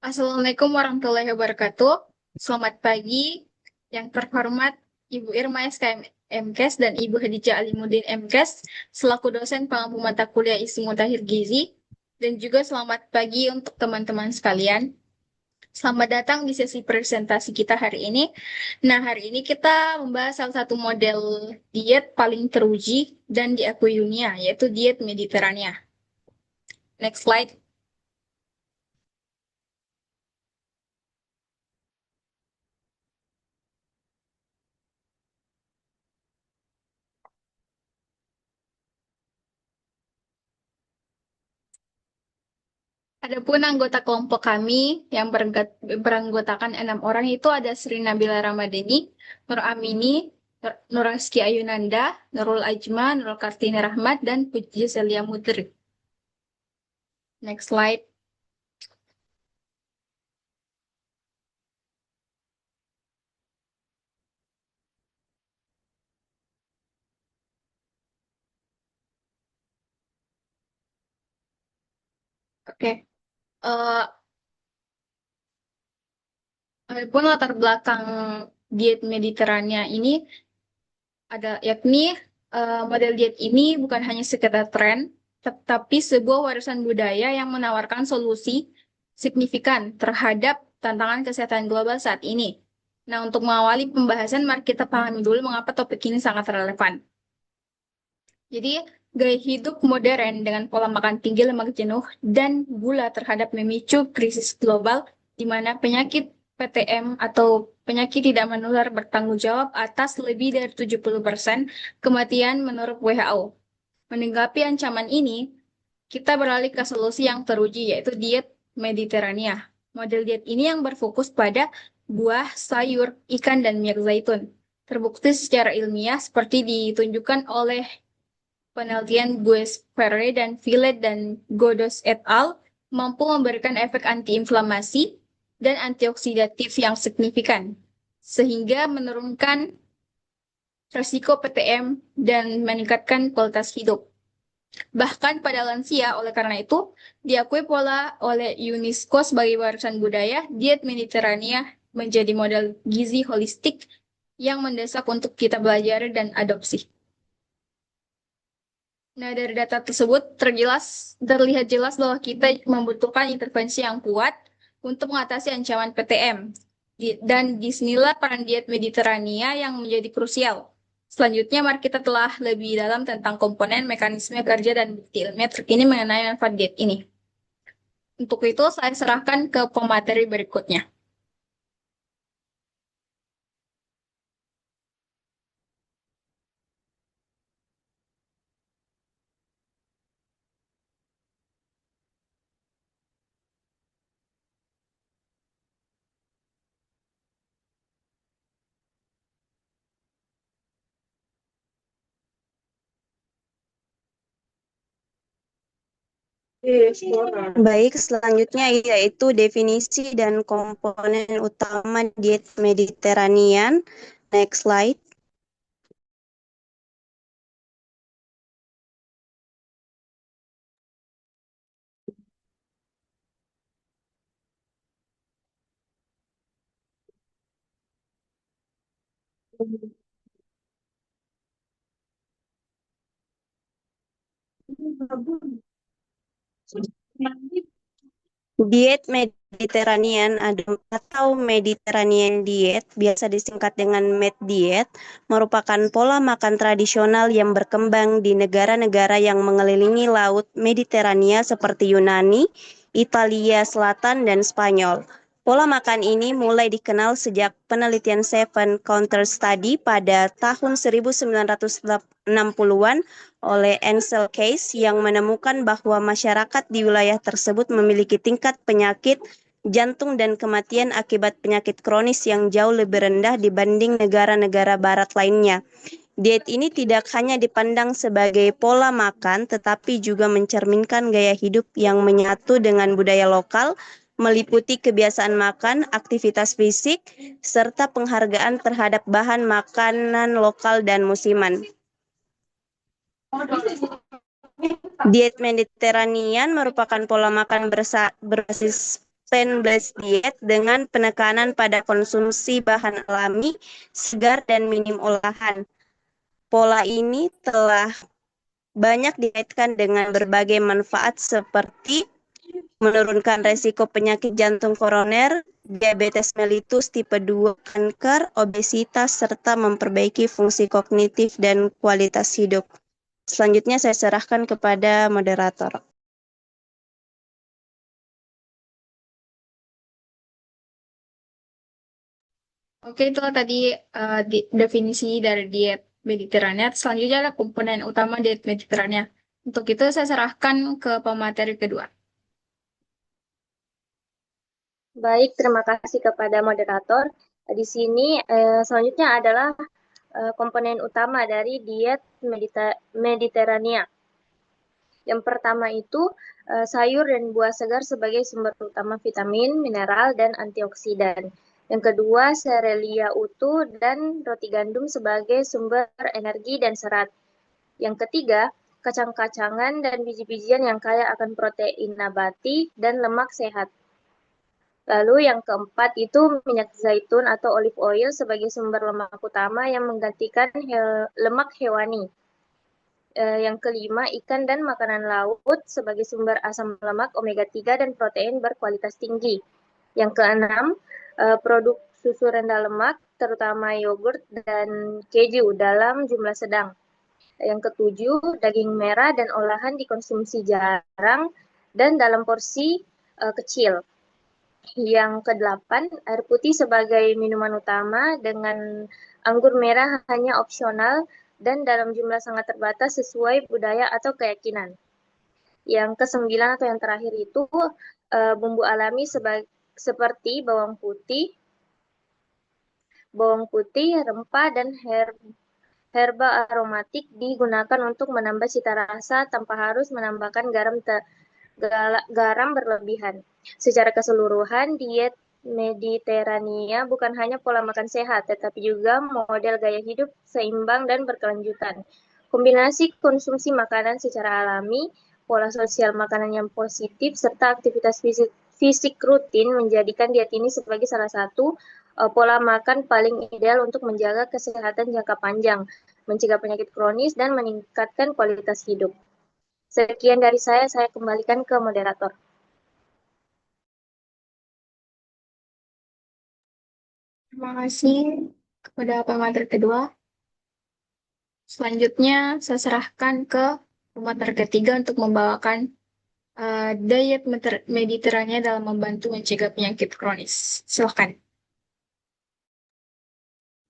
Assalamualaikum warahmatullahi wabarakatuh. Selamat pagi, yang terhormat Ibu Irma SKM MKes dan Ibu Hadijah Alimuddin MKes selaku dosen pengampu mata kuliah Ismu Tahir Gizi. Dan juga selamat pagi untuk teman-teman sekalian. Selamat datang di sesi presentasi kita hari ini. Nah, hari ini kita membahas salah satu model diet paling teruji dan diakui dunia, yaitu diet Mediterania. Next slide. Adapun anggota kelompok kami yang beranggotakan 6 orang itu ada Sri Nabila Ramadhani, Nur Amini, Nur Rizky Ayunanda, Nurul Ajma, Nurul Kartini Rahmat, dan Puji Celia Mutri. Next slide. Oke. Eh, Adapun latar belakang diet Mediterania ini ada yakni model diet ini bukan hanya sekedar tren, tetapi sebuah warisan budaya yang menawarkan solusi signifikan terhadap tantangan kesehatan global saat ini. Nah, untuk mengawali pembahasan, mari kita pahami dulu mengapa topik ini sangat relevan. Jadi, gaya hidup modern dengan pola makan tinggi lemak jenuh dan gula terhadap memicu krisis global di mana penyakit PTM atau penyakit tidak menular bertanggung jawab atas lebih dari 70% kematian menurut WHO. Menanggapi ancaman ini, kita beralih ke solusi yang teruji yaitu diet Mediterania. Model diet ini yang berfokus pada buah, sayur, ikan, dan minyak zaitun. Terbukti secara ilmiah seperti ditunjukkan oleh penelitian Gues-Ferre dan Villet dan Godos et al. Mampu memberikan efek antiinflamasi dan antioksidatif yang signifikan, sehingga menurunkan resiko PTM dan meningkatkan kualitas hidup. Bahkan pada lansia, oleh karena itu, diakui pola oleh UNESCO sebagai warisan budaya, diet Mediterania menjadi model gizi holistik yang mendesak untuk kita belajar dan adopsi. Nah, dari data tersebut terlihat jelas bahwa kita membutuhkan intervensi yang kuat untuk mengatasi ancaman PTM. Dan disinilah peran diet Mediterania yang menjadi krusial. Selanjutnya, mari kita telah lebih dalam tentang komponen, mekanisme kerja, dan bukti ilmiah terkini mengenai manfaat diet ini. Untuk itu, saya serahkan ke pemateri berikutnya. Baik, selanjutnya yaitu definisi dan komponen utama diet Mediterranean. Next slide. Diet Mediterranean atau Mediterranean Diet, biasa disingkat dengan Med Diet, merupakan pola makan tradisional yang berkembang di negara-negara yang mengelilingi Laut Mediterania seperti Yunani, Italia Selatan, dan Spanyol. Pola makan ini mulai dikenal sejak penelitian Seven Counter Study pada tahun 1960-an oleh Ansel Keys yang menemukan bahwa masyarakat di wilayah tersebut memiliki tingkat penyakit jantung dan kematian akibat penyakit kronis yang jauh lebih rendah dibanding negara-negara barat lainnya. Diet ini tidak hanya dipandang sebagai pola makan, tetapi juga mencerminkan gaya hidup yang menyatu dengan budaya lokal, meliputi kebiasaan makan, aktivitas fisik, serta penghargaan terhadap bahan makanan lokal dan musiman. Diet Mediterranean merupakan pola makan berbasis plant-based diet dengan penekanan pada konsumsi bahan alami, segar, dan minim olahan. Pola ini telah banyak dikaitkan dengan berbagai manfaat seperti menurunkan resiko penyakit jantung koroner, diabetes mellitus tipe 2, kanker, obesitas, serta memperbaiki fungsi kognitif dan kualitas hidup. Selanjutnya saya serahkan kepada moderator. Oke, itu tadi definisi dari diet Mediterania. Selanjutnya ada komponen utama diet Mediterania. Untuk itu saya serahkan ke pemateri kedua. Baik, terima kasih kepada moderator. Di sini selanjutnya adalah komponen utama dari diet Mediterania. Yang pertama itu sayur dan buah segar sebagai sumber utama vitamin, mineral, dan antioksidan. Yang kedua, serealia utuh dan roti gandum sebagai sumber energi dan serat. Yang ketiga, kacang-kacangan dan biji-bijian yang kaya akan protein nabati dan lemak sehat. Lalu yang keempat itu minyak zaitun atau olive oil sebagai sumber lemak utama yang menggantikan lemak hewani. Yang kelima, ikan dan makanan laut sebagai sumber asam lemak omega 3 dan protein berkualitas tinggi. Yang keenam, produk susu rendah lemak, terutama yogurt dan keju dalam jumlah sedang. Yang ketujuh, daging merah dan olahan dikonsumsi jarang dan dalam porsi kecil. Yang kedelapan, air putih sebagai minuman utama dengan anggur merah hanya opsional dan dalam jumlah sangat terbatas sesuai budaya atau keyakinan. Yang kesembilan atau yang terakhir itu bumbu alami seperti bawang putih, rempah, dan herba aromatik digunakan untuk menambah cita rasa tanpa harus menambahkan garam berlebihan. Secara keseluruhan, diet Mediterania bukan hanya pola makan sehat, tetapi juga model gaya hidup seimbang dan berkelanjutan. Kombinasi konsumsi makanan secara alami, pola sosial makanan yang positif, serta aktivitas fisik rutin menjadikan diet ini sebagai salah satu pola makan paling ideal untuk menjaga kesehatan jangka panjang, mencegah penyakit kronis, dan meningkatkan kualitas hidup. Sekian dari saya kembalikan ke moderator. Terima kasih kepada pemateri kedua. Selanjutnya saya serahkan ke pemateri ketiga untuk membawakan diet Mediterania dalam membantu mencegah penyakit kronis. Silakan.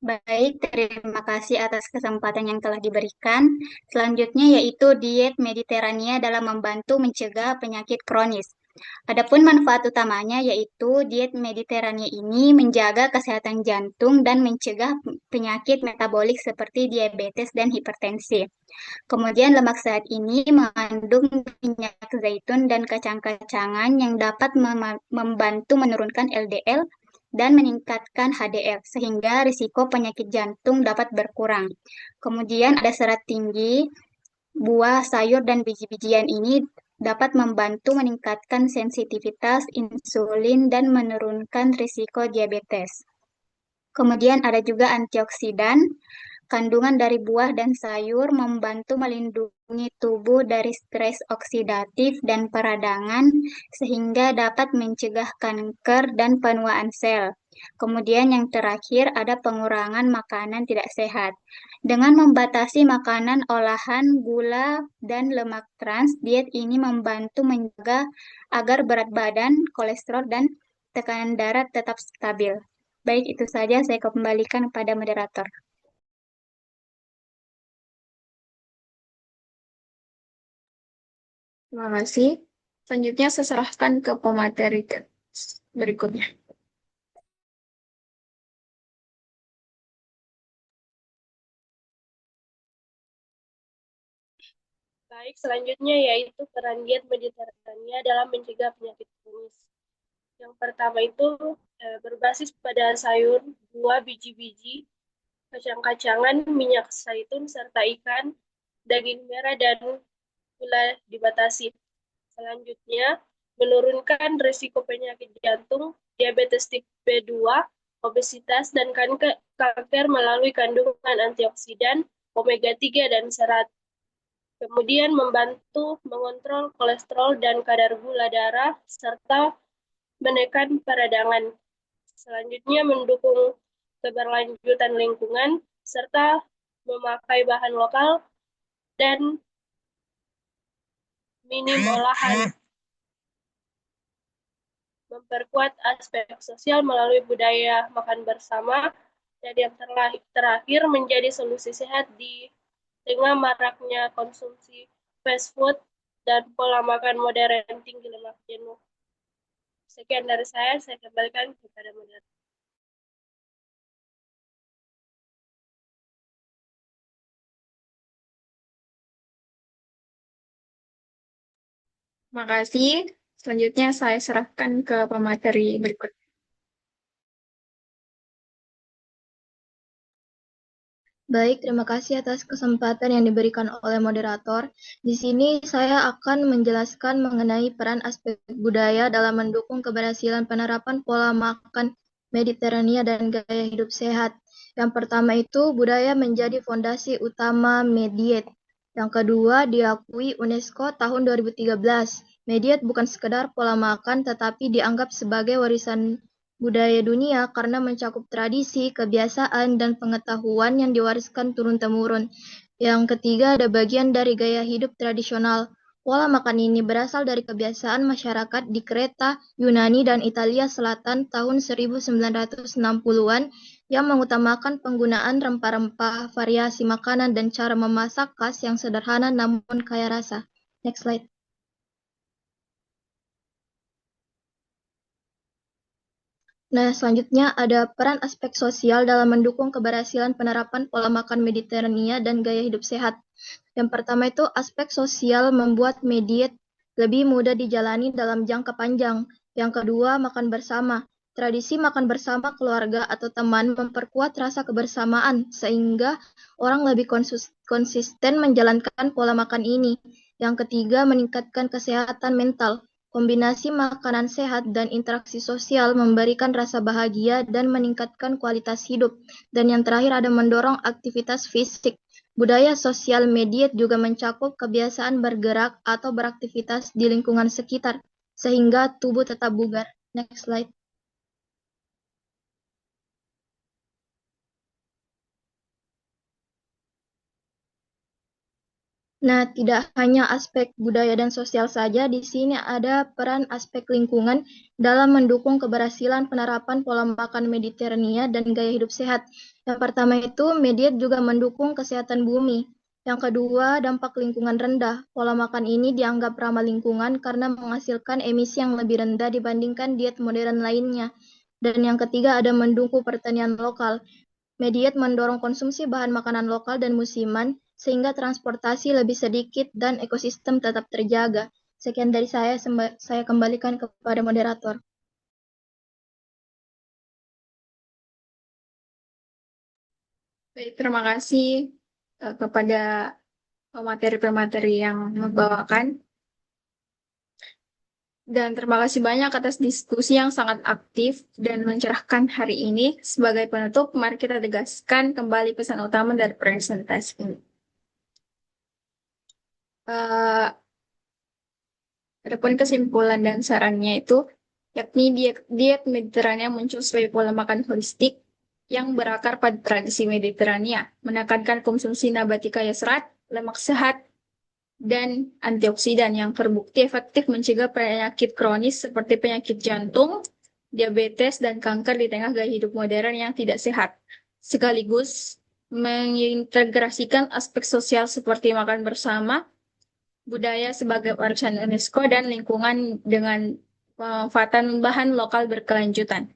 Baik, terima kasih atas kesempatan yang telah diberikan. Selanjutnya yaitu diet Mediterania dalam membantu mencegah penyakit kronis. Adapun manfaat utamanya yaitu diet Mediterania ini menjaga kesehatan jantung dan mencegah penyakit metabolik seperti diabetes dan hipertensi. Kemudian lemak sehat ini mengandung minyak zaitun dan kacang-kacangan yang dapat membantu menurunkan LDL dan meningkatkan HDL sehingga risiko penyakit jantung dapat berkurang. Kemudian ada serat tinggi, buah, sayur, dan biji-bijian ini dapat membantu meningkatkan sensitivitas insulin dan menurunkan risiko diabetes. Kemudian ada juga antioksidan. Kandungan dari buah dan sayur membantu melindungi tubuh dari stres oksidatif dan peradangan sehingga dapat mencegah kanker dan penuaan sel. Kemudian yang terakhir ada pengurangan makanan tidak sehat. Dengan membatasi makanan olahan, gula, dan lemak trans, diet ini membantu menjaga agar berat badan, kolesterol, dan tekanan darah tetap stabil. Baik, itu saja saya kembalikan kepada moderator. Terima kasih. Selanjutnya saya serahkan ke pemateri berikutnya. Baik, selanjutnya yaitu peran diet Mediterania dalam mencegah penyakit kronis. Yang pertama itu berbasis pada sayur, buah, biji-biji, kacang-kacangan, minyak zaitun, serta ikan, daging merah, dan gula dibatasi. Selanjutnya, menurunkan risiko penyakit jantung, diabetes tipe 2, obesitas, dan kanker melalui kandungan antioksidan, omega 3, dan serat. Kemudian membantu mengontrol kolesterol dan kadar gula darah, serta menekan peradangan. Selanjutnya mendukung keberlanjutan lingkungan, serta memakai bahan lokal dan minim olahan. Memperkuat aspek sosial melalui budaya makan bersama, dan yang terakhir menjadi solusi sehat di tengah maraknya konsumsi fast food dan pola makan modern tinggi lemak jenuh. Sekian dari saya kembalikan kepada moderator. Makasih. Selanjutnya saya serahkan ke pemateri berikut. Baik, terima kasih atas kesempatan yang diberikan oleh moderator. Di sini saya akan menjelaskan mengenai peran aspek budaya dalam mendukung keberhasilan penerapan pola makan Mediterania dan gaya hidup sehat. Yang pertama itu, budaya menjadi fondasi utama Mediet. Yang kedua, diakui UNESCO tahun 2013. Mediet bukan sekedar pola makan, tetapi dianggap sebagai warisan budaya dunia karena mencakup tradisi, kebiasaan, dan pengetahuan yang diwariskan turun-temurun. Yang ketiga, ada bagian dari gaya hidup tradisional. Pola makan ini berasal dari kebiasaan masyarakat di Kreta, Yunani, dan Italia Selatan tahun 1960-an yang mengutamakan penggunaan rempah-rempah, variasi makanan, dan cara memasak khas yang sederhana namun kaya rasa. Next slide. Nah, selanjutnya ada peran aspek sosial dalam mendukung keberhasilan penerapan pola makan Mediterania dan gaya hidup sehat. Yang pertama itu aspek sosial membuat diet lebih mudah dijalani dalam jangka panjang. Yang kedua, makan bersama. Tradisi makan bersama keluarga atau teman memperkuat rasa kebersamaan sehingga orang lebih konsisten menjalankan pola makan ini. Yang ketiga, meningkatkan kesehatan mental. Kombinasi makanan sehat dan interaksi sosial memberikan rasa bahagia dan meningkatkan kualitas hidup. Dan yang terakhir ada mendorong aktivitas fisik. Budaya sosial media juga mencakup kebiasaan bergerak atau beraktivitas di lingkungan sekitar, sehingga tubuh tetap bugar. Next slide. Nah, tidak hanya aspek budaya dan sosial saja, di sini ada peran aspek lingkungan dalam mendukung keberhasilan penerapan pola makan Mediterania dan gaya hidup sehat. Yang pertama itu, media juga mendukung kesehatan bumi. Yang kedua, dampak lingkungan rendah. Pola makan ini dianggap ramah lingkungan karena menghasilkan emisi yang lebih rendah dibandingkan diet modern lainnya. Dan yang ketiga, ada mendukung pertanian lokal. Mediet mendorong konsumsi bahan makanan lokal dan musiman, sehingga transportasi lebih sedikit dan ekosistem tetap terjaga. Sekian dari saya kembalikan kepada moderator. Baik, terima kasih kepada pemateri-pemateri yang membawakan. Dan terima kasih banyak atas diskusi yang sangat aktif dan mencerahkan hari ini. Sebagai penutup, mari kita tegaskan kembali pesan utama dari presentasi ini. Adapun kesimpulan dan sarannya itu, yakni diet Mediterania muncul sebagai pola makan holistik yang berakar pada tradisi Mediterania, menekankan konsumsi nabati kaya serat, lemak sehat, dan antioksidan yang terbukti efektif mencegah penyakit kronis seperti penyakit jantung, diabetes, dan kanker di tengah gaya hidup modern yang tidak sehat, sekaligus mengintegrasikan aspek sosial seperti makan bersama, budaya sebagai warisan UNESCO, dan lingkungan dengan pemanfaatan bahan lokal berkelanjutan.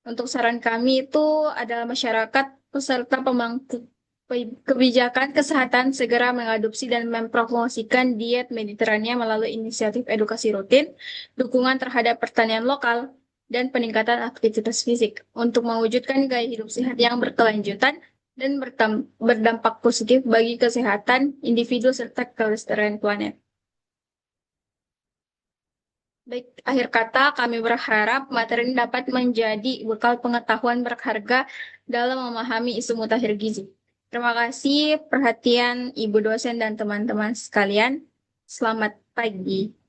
Untuk saran kami itu adalah masyarakat peserta pemangku kebijakan kesehatan segera mengadopsi dan mempromosikan diet Mediterania melalui inisiatif edukasi rutin, dukungan terhadap pertanian lokal, dan peningkatan aktivitas fisik untuk mewujudkan gaya hidup sehat yang berkelanjutan dan berdampak positif bagi kesehatan individu serta kelestarian planet. Baik, akhir kata kami berharap materi ini dapat menjadi bekal pengetahuan berharga dalam memahami isu mutakhir gizi. Terima kasih perhatian Ibu dosen dan teman-teman sekalian. Selamat pagi.